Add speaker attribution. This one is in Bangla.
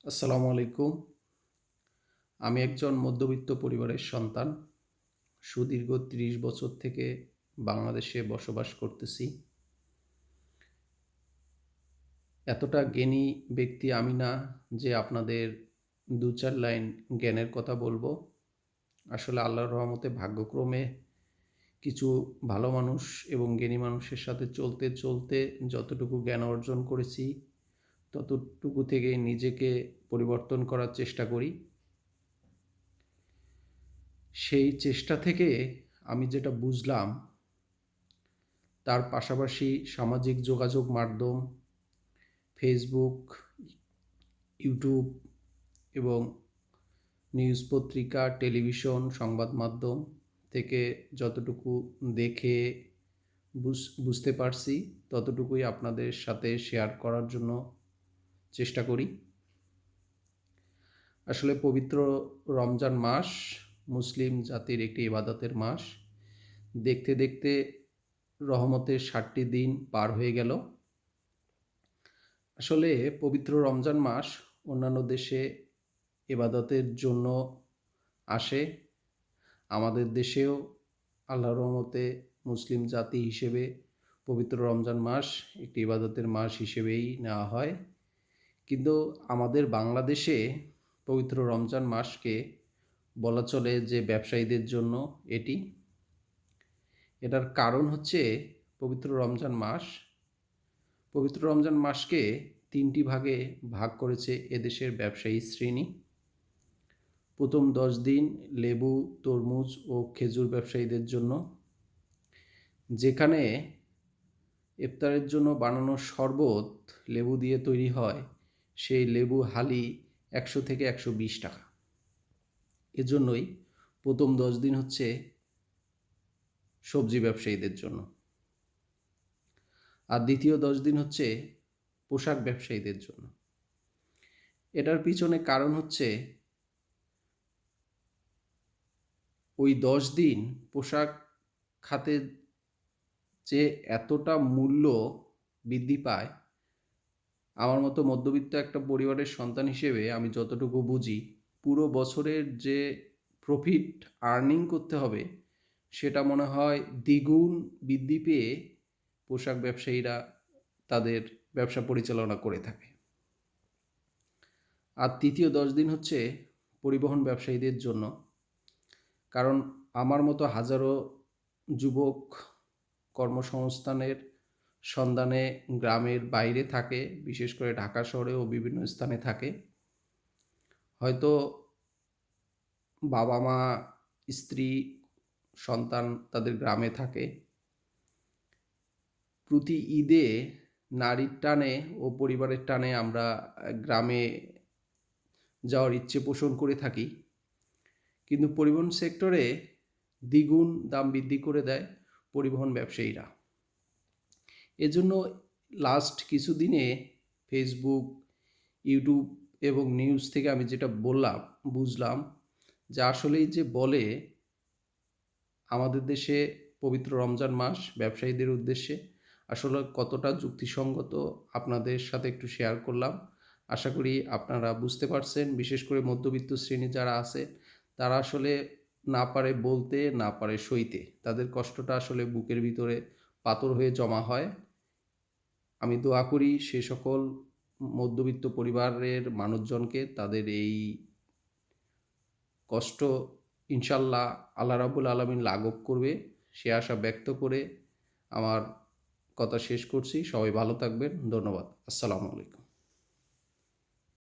Speaker 1: আসসালামু আলাইকুম। আমি একজন মধ্যবিত্ত পরিবারের সন্তান। সুদীর্ঘ ৩০ বছর থেকে বাংলাদেশে বসবাস করতেছি। এতটা জ্ঞানী ব্যক্তি আমি না যে আপনাদের ২-৪ লাইন জ্ঞানের কথা বলবো। আসলে আল্লাহর রহমতে ভাগ্যক্রমে কিছু ভালো মানুষ এবং জ্ঞানী মানুষের সাথে চলতে, চলতে যতটুকু জ্ঞান অর্জন করেছি, ততটুকু থেকেই নিজেকে পরিবর্তন করার চেষ্টা করি। সেই চেষ্টা থেকে আমি যেটা বুঝলাম, তার পাশাপাশি সামাজিক যোগাযোগ মাধ্যম, ফেসবুক, ইউটিউব এবং নিউজ পত্রিকা, টেলিভিশন, সংবাদ মাধ্যম থেকে যতটুকু দেখে বুঝতে পারছি, ততটুকুই আপনাদের সাথে শেয়ার করার জন্য চেষ্টা করি। আসলে পবিত্র রমজান মাস মুসলিম জাতির একটি ইবাদতের মাস। দেখতে দেখতে রহমতের ৬০টি দিন পার হয়ে গেল। আসলে পবিত্র রমজান মাস অন্যান্য দেশে ইবাদতের জন্য আসে। আমাদের দেশেও আল্লাহর রহমতে মুসলিম জাতি হিসেবে পবিত্র রমজান মাস একটি ইবাদতের মাস হিসেবেই নেওয়া হয়। কিন্তু আমাদের বাংলাদেশে পবিত্র রমজান মাসকে বলা চলে যে ব্যবসায়ীদের জন্য এটি। এটার কারণ হচ্ছে পবিত্র রমজান মাস। পবিত্র রমজান মাসকে ৩টি ভাগে ভাগ করেছে এদেশের ব্যবসায়ী শ্রেণী। প্রথম ১০ দিন লেবু, তরমুজ ও খেজুর ব্যবসায়ীদের জন্য, যেখানে ইফতারের জন্য বানানো শরবত লেবু দিয়ে তৈরি হয়, সেই লেবু হালি ১০০ থেকে ১২০ টাকা। এজন্যই প্রথম ১০ দিন হচ্ছে সবজি ব্যবসায়ীদের জন্য, আর দ্বিতীয় ১০ দিন হচ্ছে পোশাক ব্যবসায়ীদের জন্য। এটার পিছনে কারণ হচ্ছে ওই ১০ দিন পোশাক খাতে যে এতটা মূল্য বৃদ্ধি পায়, আমার মতো মধ্যবিত্ত একটা পরিবারের সন্তান হিসেবে আমি যতটুকু বুঝি, পুরো বছরের যে প্রফিট আর্নিং করতে হবে, সেটা মনে হয় দ্বিগুণ বৃদ্ধি পেয়ে পোশাক ব্যবসায়ীরা তাদের ব্যবসা পরিচালনা করে থাকে। আর তৃতীয় ১০ দিন হচ্ছে পরিবহন ব্যবসায়ীদের জন্য। কারণ আমার মতো হাজারো যুবক কর্মসংস্থানের সন্ধানে গ্রামের বাইরে থাকে, বিশেষ করে ঢাকা শহরে ও বিভিন্ন স্থানে থাকে। হয়তো বাবা মা, স্ত্রী, সন্তান তাদের গ্রামে থাকে। প্রতি ঈদে নারীর টানে ও পরিবারের টানে আমরা গ্রামে যাওয়ার ইচ্ছে পোষণ করে থাকি। কিন্তু পরিবহন সেক্টরে দ্বিগুণ দাম বৃদ্ধি করে দেয় পরিবহন ব্যবসায়ীরা। এজন্য লাস্ট কিছুদিনে ফেসবুক, ইউটিউব এবং নিউজ থেকে আমি যেটা বুঝলাম যে আসলেই যে বলে আমাদের দেশে পবিত্র রমজান মাস ব্যবসায়ীদের উদ্দেশ্যে, আসলে কতটা যুক্তিসঙ্গত আপনাদের সাথে একটু শেয়ার করলাম। আশা করি আপনারা বুঝতে পারছেন। বিশেষ করে মধ্যবিত্ত শ্রেণী যারা আছে, তারা আসলে না পারে বলতে, না পারে সইতে। তাদের কষ্টটা আসলে বুকের ভিতরে পাথর হয়ে জমা হয়। আমি দোয়া করি সে সকল মধ্যবিত্ত পরিবারের মানুষজনকে তাদের এই কষ্ট ইনশাল্লাহ আল্লাহ রাব্বুল আলামিন লাঘব করবে, সে আশা ব্যক্ত করে আমার কথা শেষ করছি। সবাই ভালো থাকবেন। ধন্যবাদ। আসসালামু আলাইকুম।